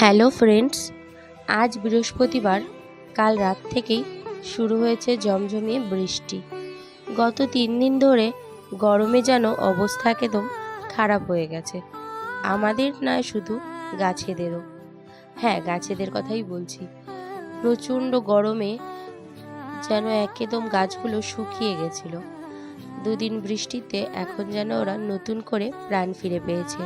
Hello friends, আজ বৃহস্পতিবার। কাল রাত থেকেই শুরু হয়েছে ঝমঝমিয়ে বৃষ্টি। গত 3 দিন ধরে গরমে যেন অবস্থা একদম খারাপ হয়ে গেছে। আমাদের নয়, শুধু গাছেদেরও। হ্যাঁ, গাছেদের কথাই বলছি। প্রচণ্ড গরমে যেন একদম গাছগুলো শুকিয়ে গেছিল। 2 দিন বৃষ্টিতে এখন যেন ওরা নতুন করে প্রাণ ফিরে পেয়েছে।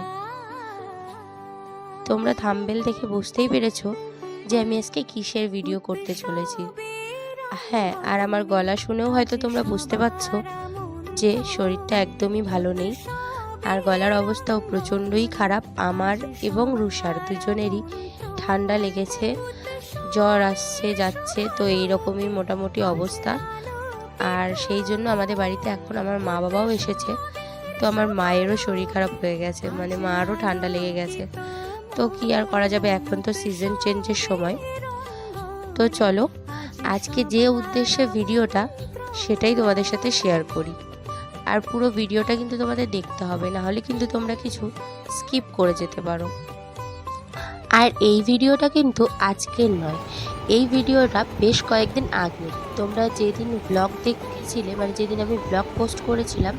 তোমরা থাম্বনেল দেখে বুঝতেই পেরেছো যে আমি আজকে কিসের ভিডিও করতে চলেছি। হ্যাঁ, আর আমার গলা শুনেও হয়তো তোমরা বুঝতে পারছো যে শরীরটা একদমই ভালো নেই, আর গলার অবস্থাও প্রচণ্ডই খারাপ। আমার এবং রুষার দুজনেরই ঠান্ডা লেগেছে, জ্বর আসছে যাচ্ছে, তো এইরকমই মোটামুটি অবস্থা। আর সেই জন্য আমাদের বাড়িতে এখন আমার মা বাবাও এসেছে, তো আমার মায়েরও শরীর খারাপ হয়ে গেছে, মানে মারও ঠান্ডা লেগে গেছে। তো কি আর করা যাবে, এখন তো সিজন চেঞ্জের সময়। তো চলো আজকে যে উদ্দেশ্যে ভিডিওটা সেটাই তোমাদের সাথে শেয়ার করি। আর পুরো ভিডিওটা কিন্তু তোমাদের দেখতে হবে, না হলে কিন্তু তোমরা কিছু স্কিপ করে যেতে পারো। আর এই ভিডিওটা কিন্তু আজকের নয়, এই ভিডিওটা বেশ কয়েকদিন আগে। তোমরা যেদিন ব্লগ দেখেছিলে, মানে যেদিন আমি ব্লগ পোস্ট করেছিলাম,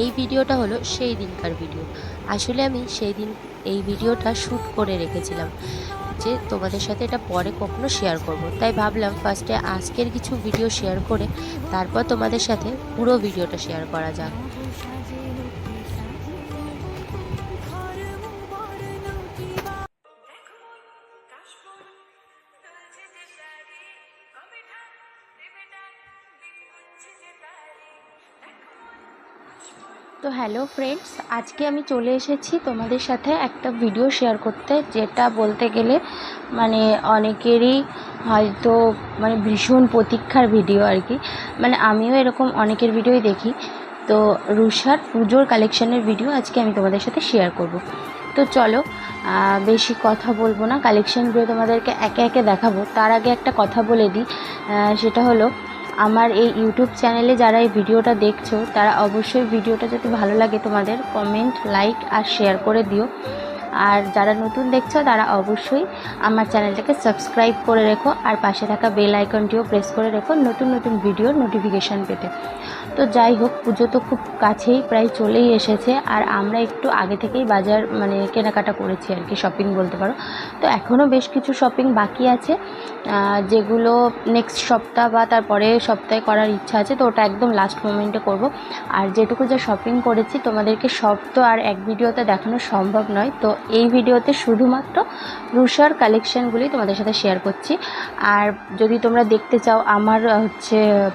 এই ভিডিওটা হলো সেই দিনকার ভিডিও। আসলে আমি সেই দিন এই ভিডিওটা শ্যুট করে রেখেছিলাম যে তোমাদের সাথে এটা পরে কখনো শেয়ার করব। তাই ভাবলাম ফার্স্টে আজকের কিছু ভিডিও শেয়ার করে তারপর তোমাদের সাথে পুরো ভিডিওটা শেয়ার করা যাক। তো হ্যালো ফ্রেন্ডস, আজকে আমি চলে এসেছি তোমাদের সাথে একটা ভিডিও শেয়ার করতে, যেটা বলতে গেলে মানে অনেকেরই হয়তো মানে ভীষণ প্রতীক্ষার ভিডিও আর কি। মানে আমিও এরকম অনেকের ভিডিওই দেখি। তো রুষার পুজোর কালেকশানের ভিডিও আজকে আমি তোমাদের সাথে শেয়ার করব। তো চলো বেশি কথা বলবো না, কালেকশানগুলো তোমাদেরকে একে একে দেখাবো। তার আগে একটা কথা বলে দিই, সেটা হলো আমার এই ইউটিউব চ্যানেলে যারা এই ভিডিওটা দেখছো তারা অবশ্যই ভিডিওটা যদি ভালো লাগে তোমাদের কমেন্ট, লাইক আর শেয়ার করে দিও। আর যারা নতুন দেখছো তারা অবশ্যই আমার চ্যানেলটাকে সাবস্ক্রাইব করে রেখো, আর পাশে থাকা বেল আইকনটিও প্রেস করে রেখো নতুন নতুন ভিডিওর নোটিফিকেশান পেতে। তো যাই হোক, পুজো তো খুব কাছেই, প্রায় চলেই এসেছে, আর আমরা একটু আগে থেকেই বাজার মানে কেনাকাটা করেছি আর কি, শপিং বলতে পারো। তো এখনও বেশ কিছু শপিং বাকি আছে, যেগুলো নেক্সট সপ্তাহ বা তারপরে সপ্তাহে করার ইচ্ছা আছে, তো ওটা একদম লাস্ট মোমেন্টে করব। আর যেটুকু যা শপিং করেছি তোমাদেরকে সব তো আর এক ভিডিওতে দেখানো সম্ভব নয়, তো এই ভিডিওতে শুধুমাত্র রুষার কালেকশানগুলি তোমাদের সাথে শেয়ার করছি। আর যদি তোমরা দেখতে চাও আমার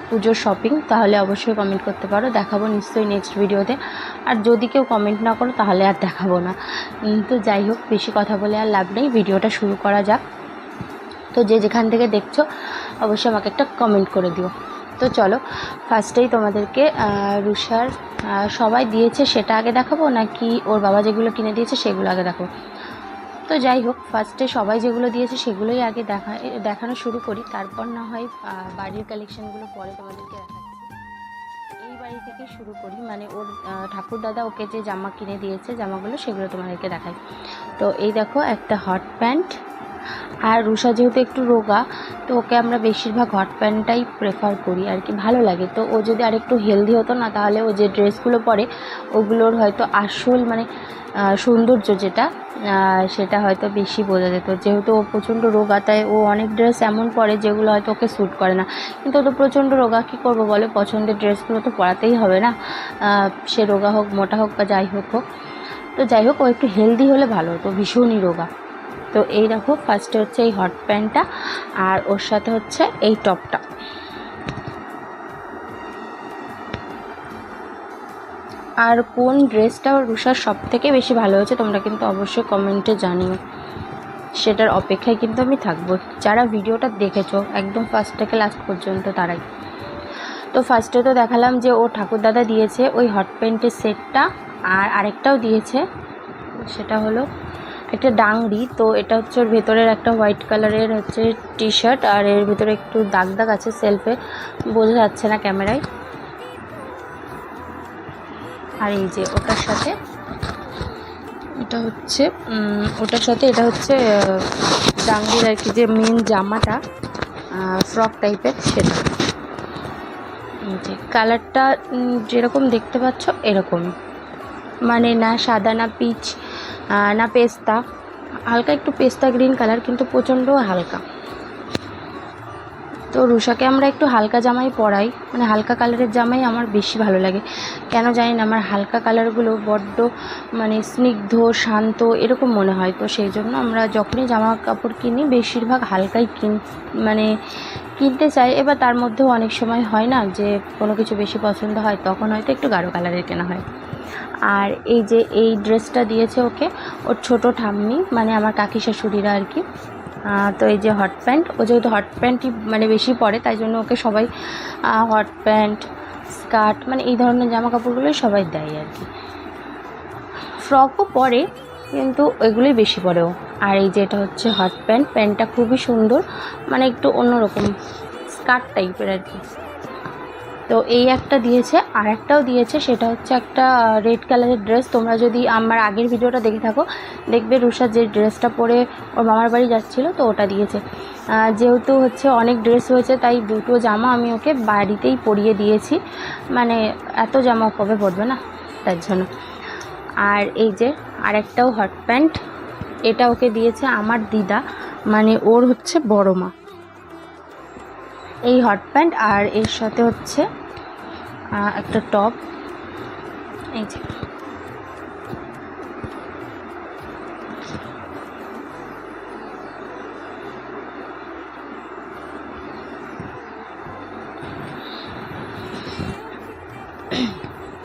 পুজোর শপিং, তাহলে অবশ্যই কমেন্ট করতে পারো, দেখাবো নিশ্চয়ই নেক্সট ভিডিওতে। আর যদি কেউ কমেন্ট না করো তাহলে আর দেখাবো না। তো যাই হোক, বেশি কথা বলে আর লাভ নেই, ভিডিওটা শুরু করা যাক। তো যে যেখান থেকে দেখছো অবশ্যই আমাকে একটা কমেন্ট করে দিও। তো চলো ফার্স্টেই তোমাদেরকে রুষার সবাই দিয়েছে সেটা আগে দেখাবো, নাকি ওর বাবা যেগুলো কিনে দিয়েছে সেগুলো আগে দেখাবো। তো যাই হোক, ফার্স্টে সবাই যেগুলো দিয়েছে সেগুলোই আগে দেখানো শুরু করি, তারপর না হয় বাড়ির কালেকশানগুলো পরে তোমাদেরকে দেখাচ্ছি। এই বাড়ি থেকে শুরু করি, মানে ওর ঠাকুর দাদা ওকে যে জামা কিনে দিয়েছে, জামাগুলো সেগুলো তোমাদেরকে দেখাই। তো এই দেখো একটা হট প্যান্ট, আর রুষা যেহেতু একটু রোগা, তো ওকে আমরা বেশিরভাগ হট প্যান্টটাই প্রেফার করি আর কি, ভালো লাগে। তো ও যদি আরেকটু হেলদি হতো না, তাহলে ও যে ড্রেসগুলো পরে ওগুলোর হয়তো আসল মানে সৌন্দর্য যেটা সেটা হয়তো বেশি বোঝা যেত। যেহেতু ও প্রচণ্ড রোগা, তাই ও অনেক ড্রেস এমন পরে যেগুলো হয়তো ওকে স্যুট করে না। কিন্তু ও তো প্রচণ্ড রোগা, কী করবো বলো, পছন্দের ড্রেসগুলো তো পরাতেই হবে না, সে রোগা হোক, মোটা হোক বা যাই হোক। তো যাই হোক, ও একটু হেলদি হলে ভালো হতো, ভীষণই রোগা। তো এই দেখো ফার্স্টে হচ্ছে এই হট প্যান্টটা, আর ওর সাথে হচ্ছে এই টপটা। আর কোন ড্রেসটা রুষার সব থেকে বেশি ভালো হয়েছে তোমরা কিন্তু অবশ্যই কমেন্টে জানিও, সেটার অপেক্ষায় কিন্তু আমি থাকবো, যারা ভিডিওটা দেখেছো একদম ফার্স্ট থেকে লাস্ট পর্যন্ত তারাই। তো ফার্স্টে তো দেখালাম যে ও ঠাকুরদাদা দিয়েছে ওই হট প্যান্টের সেটটা, আর আরেকটাও দিয়েছে, সেটা হলো একটা ডাংরি। তো এটা হচ্ছে ওর ভেতরের একটা হোয়াইট কালারের হচ্ছে টি শার্ট, আর এর ভেতরে একটু দাগ দাগ আছে, সেলফে বোঝা যাচ্ছে না ক্যামেরায়। আর এই যে ওটার সাথে এটা হচ্ছে ওটার সাথে এটা হচ্ছে ডাঙ্গির আর কি, যে মেন জামাটা ফ্রক টাইপের সেটা। যে কালারটা যেরকম দেখতে পাচ্ছ এরকম, মানে না সাদা না পিচ না পেস্তা, হালকা একটু পেস্তা গ্রিন কালার, কিন্তু প্রচণ্ড হালকা। তো রুষাকে আমরা একটু হালকা জামাই পরাই, মানে হালকা কালারের জামাই আমার বেশি ভালো লাগে, কেন জানি না, আমার হালকা কালারগুলো বড্ড মানে স্নিগ্ধ শান্ত এরকম মনে হয়। তো সেই জন্য আমরা যখনই জামা কাপড় কিনি বেশিরভাগ হালকাই মানে কিনতে চাই। এবার তার মধ্যেও অনেক সময় হয় না যে কোনো কিছু বেশি পছন্দ হয়, তখন হয়তো একটু গাঢ় কালারের কেনা হয়। আর এই যে এই ড্রেসটা দিয়েছে ওকে ওর ছোট ঠাম্মি, মানে আমার কাকি শাশুড়িরা আর কি। তো এই যে হট প্যান্ট, ও যেহেতু হট প্যান্টই মানে বেশি পরে, তাই জন্য ওকে সবাই হট প্যান্ট স্কার্ট মানে এই ধরনের জামা কাপড়গুলোই সবাই দেয় আর কি। ফ্রকও পরে, কিন্তু এগুলোই বেশি পরেও। আর এই যে এটা হচ্ছে হট প্যান্ট, প্যান্টটা খুবই সুন্দর, মানে একটু অন্যরকম স্কার্ট টাইপের আর কি। তো এই একটা দিয়েছে, আর একটাও দিয়েছে, সেটা হচ্ছে একটা রেড কালারের ড্রেস। তোমরা যদি আমার আগের ভিডিওটা দেখে থাকো দেখবে রুষা যে ড্রেসটা পরে ওর মামার বাড়ি যাচ্ছিলো, তো ওটা দিয়েছে। যেহেতু হচ্ছে অনেক ড্রেস হয়েছে, তাই দুটো জামা আমি ওকে বাড়িতেই পরিয়ে দিয়েছি, মানে এত জামা কবে পরবে না, তার জন্য। আর এই যে আরেকটাও হট প্যান্ট, এটা ওকে দিয়েছে আমার দিদা, মানে ওর হচ্ছে বড় মা। এই হট প্যান্ট আর এর সাথে হচ্ছে একটা টপ। এই যে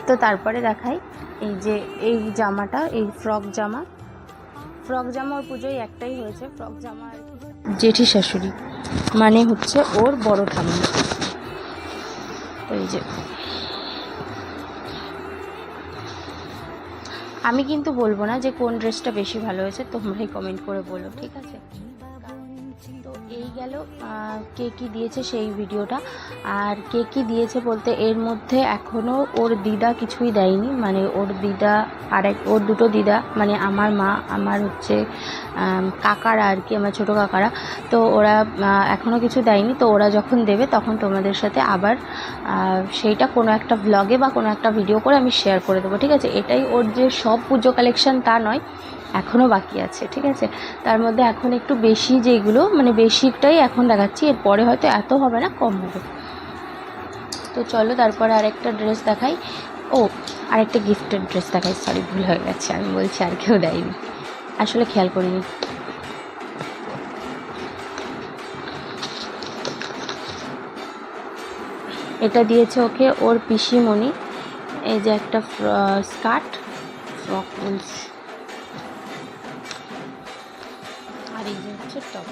তো তারপরে দেখাই এই যে এই জামাটা, এই ফ্রক জামা ওর পুজোয় একটাই হয়েছে ফ্রক জামা আর কি, জেঠি শাশুড়ি মানে হচ্ছে ওর বড় ঠাম্মা। তো এই যে আমি কিন্তু বলবো না যে কোন ড্রেসটা বেশি ভালো হয়েছে, তোমরাই কমেন্ট করে বলো, ঠিক আছে। তো এই গেল কে কী দিয়েছে সেই ভিডিওটা। আর কে কী দিয়েছে বলতে এর মধ্যে এখনও ওর দিদা কিছুই দেয়নি, মানে ওর দিদা আর ওর দুটো দিদা, মানে আমার মা, আমার হচ্ছে কাকারা আর কি, আমার ছোটো কাকারা, তো ওরা এখনও কিছু দেয়নি। তো ওরা যখন দেবে তখন তোমাদের সাথে আবার সেইটা কোনো একটা ভ্লগে বা কোনো একটা ভিডিও করে আমি শেয়ার করে দেবো, ঠিক আছে। এটাই ওর যে সব পুজো কালেকশান তা নয়, এখনও বাকি আছে, ঠিক আছে। তার মধ্যে এখন একটু বেশি যেগুলো মানে বেশিটাই এখন দেখাচ্ছি, এরপরে হয়তো এত হবে না, কম হবে। তো চলো তারপরে আরেকটা ড্রেস দেখাই। ও আরেকটা গিফটেড ড্রেস দেখাই, সরি ভুল হয়ে গেছে, আমি বলছি আর কেউ দেয়নি, আসলে খেয়াল করিনি। এটা দিয়েছে ওকে ওর পিসিমণি, এই যে একটা স্কার্ট ফ্রক বলছি, আর এই যে হচ্ছে টপ।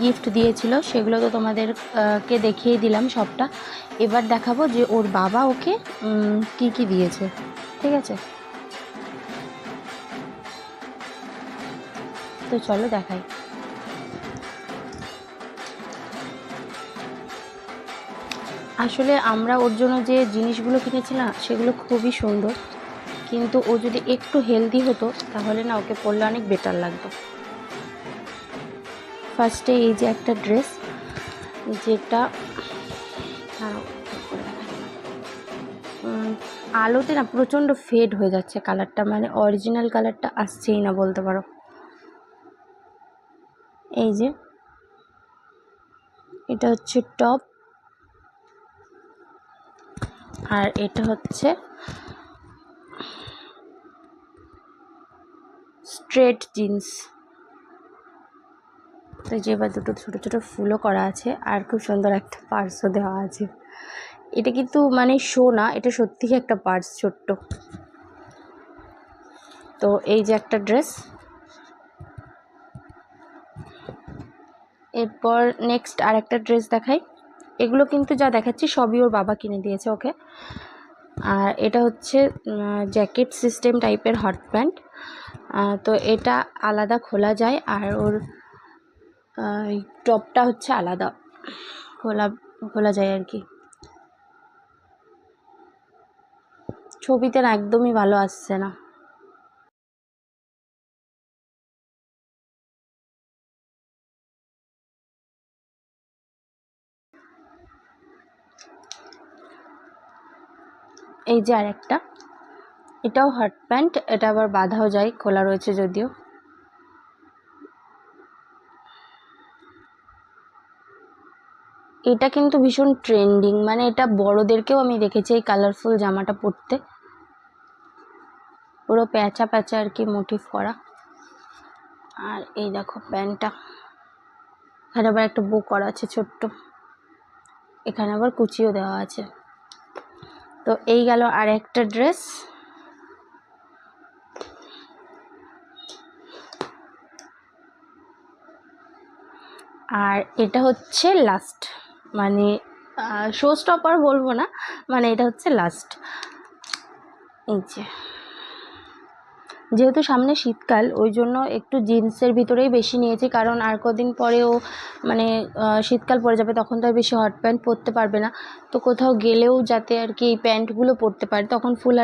গিফট দিয়েছিল সেগুলো তো তোমাদেরকে দেখিয়ে দিলাম সবটা। এবার দেখাবো যে ওর বাবা ওকে কি কি দিয়েছে, ঠিক আছে। তো চলো দেখাই। আসলে আমরা ওর জন্য যে জিনিসগুলো কিনেছি না সেগুলো খুবই সুন্দর, কিন্তু ও যদি একটু হেলদি হতো তাহলে না ওকে পরলে অনেক বেটার লাগতো। ফার্স্টে এই যে একটা ড্রেস, যেটা আলোতে না প্রচণ্ড ফেড হয়ে যাচ্ছে কালারটা, মানে অরিজিনাল কালারটা আসছেই না বলতে পারো। এই যে এটা হচ্ছে টপ, আর এটা হচ্ছে স্ট্রেট জিন্স। তো যে এবার দুটো ছোটো ছোটো ফুলও করা আছে, আর খুব সুন্দর একটা পার্সও দেওয়া আছে। এটা কিন্তু মানে শো না, এটা সত্যিই একটা পার্স ছোট্ট। তো এই যে একটা ড্রেস। এরপর নেক্সট আর একটা ড্রেস দেখাই। এগুলো কিন্তু যা দেখাচ্ছি সবই ওর বাবা কিনে দিয়েছে ওকে। আর এটা হচ্ছে জ্যাকেট সিস্টেম টাইপের হট প্যান্ট। তো এটা আলাদা খোলা যায়, আর ওর টপটা হচ্ছে আলাদা খোলা যায় আর কি। ছবিতে না একদমই ভালো আসছে না। এই যে আরেকটা, এটাও হট প্যান্ট, এটা আবার বাঁধাও যায়, খোলা রয়েছে যদিও। এটা কিন্তু ভীষণ ট্রেন্ডিং, মানে এটা বড়দেরকেও আমি দেখেছি এই কালারফুল জামাটা পরতে, পুরো প্যাঁচা প্যাঁচা আর কি মোটিভ করা। আর এই দেখো প্যান্টটা, এখানে আবার একটা বো করা আছে ছোট্ট, এখানে আবার কুচিও দেওয়া আছে। তো এই গেল আর একটা ড্রেস। আর এটা হচ্ছে লাস্ট, মানে শো স্টপার বলবো না, মানে এটা হচ্ছে লাস্ট। এই যেহেতু সামনে শীতকাল, ওই জন্য একটু জিন্সের ভিতরেই বেশি নিয়েছি, কারণ আর কদিন পরেও মানে শীতকাল পড়ে যাবে, তখন তো আর বেশি হট প্যান্ট পরতে পারবে না। তো কোথাও গেলেও যাতে আর কি এই প্যান্টগুলো পরতে পারে, তখন ফুল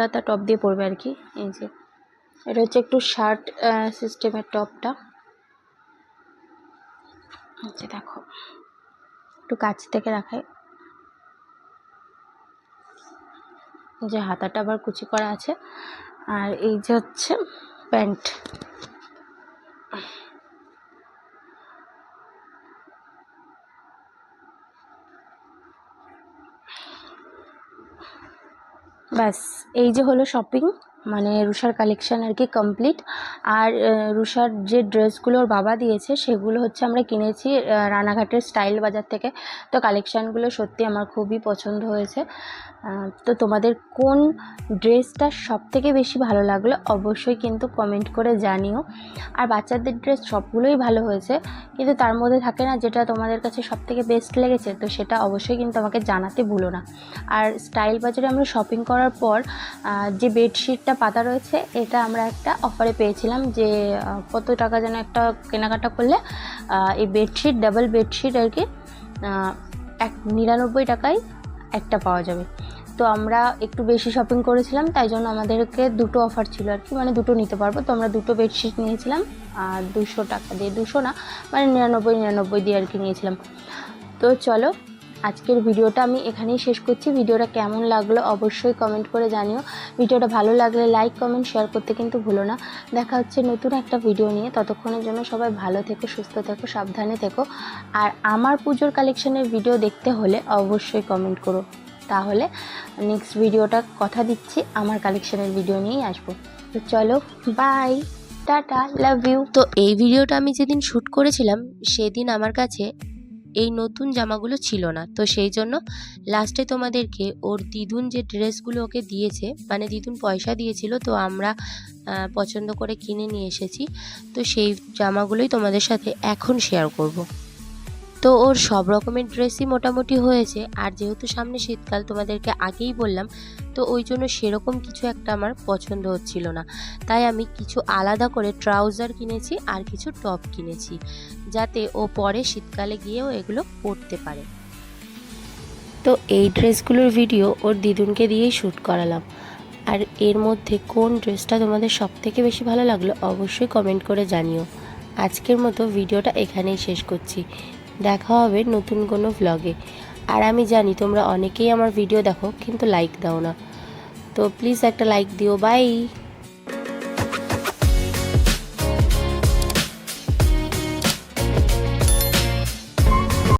হাতা টপ দিয়ে পরবে আর কি। এই যে এটা হচ্ছে একটু শার্ট সিস্টেমের টপটা। আচ্ছা দেখো, একটু কাছ থেকে রাখাই, যে হাতাটা আবার কুচি করা আছে। আর এই যে হচ্ছে প্যান্ট। ব্যাস, এই যে হলো শপিং, মানে রুষার কালেকশান আর কি কমপ্লিট। আর রুষার যে ড্রেসগুলো ওর বাবা দিয়েছে সেগুলো হচ্ছে আমরা কিনেছি রানাঘাটের স্টাইল বাজার থেকে। তো কালেকশানগুলো সত্যি আমার খুবই পছন্দ হয়েছে। তো তোমাদের কোন ড্রেসটা সবথেকে বেশি ভালো লাগলো অবশ্যই কিন্তু কমেন্ট করে জানিও। আর বাচ্চাদের ড্রেস সবগুলোই ভালো হয়েছে, কিন্তু তার মধ্যে থাকে না যেটা তোমাদের কাছে সবথেকে বেস্ট লেগেছে, তো সেটা অবশ্যই কিন্তু আমাকে জানাতে ভুলো না। আর স্টাইল বাজারে আমরা শপিং করার পর যে বেডশিটটা পাতা রয়েছে, এটা আমরা একটা অফারে পেয়েছিলাম, যে কত টাকা যেন একটা কেনাকাটা করলে এই বেডশিট, ডাবল বেডশিট আর কি 99 টাকায় একটা পাওয়া যাবে। তো আমরা একটু বেশি শপিং করেছিলাম, তাই জন্য আমাদেরকে দুটো অফার ছিল আর কি, মানে দুটো নিতে পারবো। তো আমরা দুটো বেডশিট নিয়েছিলাম আর 200 টাকা দিয়ে, 200 না মানে 99 দিয়ে আর কি নিয়েছিলাম। তো চলো, আজকের ভিডিওটা আমি এখানেই শেষ করছি। ভিডিওটা কেমন লাগলো অবশ্যই কমেন্ট করে জানিও। ভিডিওটা ভালো লাগলে লাইক কমেন্ট শেয়ার করতে কিন্তু ভুলো না। দেখা হচ্ছে নতুন একটা ভিডিও নিয়ে, ততক্ষণের জন্য সবাই ভালো থেকো, সুস্থ থেকো, সাবধানে থেকো। আর আমার পুজোর কালেকশনের ভিডিও দেখতে হলে অবশ্যই কমেন্ট করো, তাহলে নেক্সট ভিডিওটা কথা দিচ্ছি আমার কালেকশনের ভিডিও নিয়েই আসবো। তো চলো, বাই, টাটা, লাভ ইউ। তো এই ভিডিওটা আমি যেদিন শ্যুট করেছিলাম সেদিন আমার কাছে এই নতুন জামাগুলো ছিল না, তো সেই জন্য লাস্টে তোমাদেরকে ওর দিদুন যে ড্রেসগুলো ওকে দিয়েছে, মানে দিদুন পয়সা দিয়েছিল, তো আমরা পছন্দ করে কিনে নিয়ে এসেছি। তো সেই জামাগুলোই তোমাদের সাথে এখন শেয়ার করব। তো ওর সব রকমের ড্রেসই মোটামুটি হয়েছে, আর যেহেতু সামনে শীতকাল তোমাদেরকে আগেই বললাম, তো ওই জন্য সেরকম কিছু একটা আমার পছন্দ হচ্ছিল না, তাই আমি কিছু আলাদা করে ট্রাউজার কিনেছি আর কিছু টপ কিনেছি, যাতে ও পরে শীতকালে গিয়েও এগুলো পরতে পারে। তো এই ড্রেসগুলোর ভিডিও ওর দিদুনকে দিয়েই শ্যুট করালাম। আর এর মধ্যে কোন ড্রেসটা তোমাদের সবথেকে বেশি ভালো লাগলো অবশ্যই কমেন্ট করে জানিও। আজকের মতো ভিডিওটা এখানেই শেষ করছি, দেখা হবে নতুন কোনো ভ্লগে। আর আমি জানি তোমরা অনেকেই আমার ভিডিও দেখো কিন্তু লাইক দাও না, তো প্লিজ একটা লাইক দিও। বাই।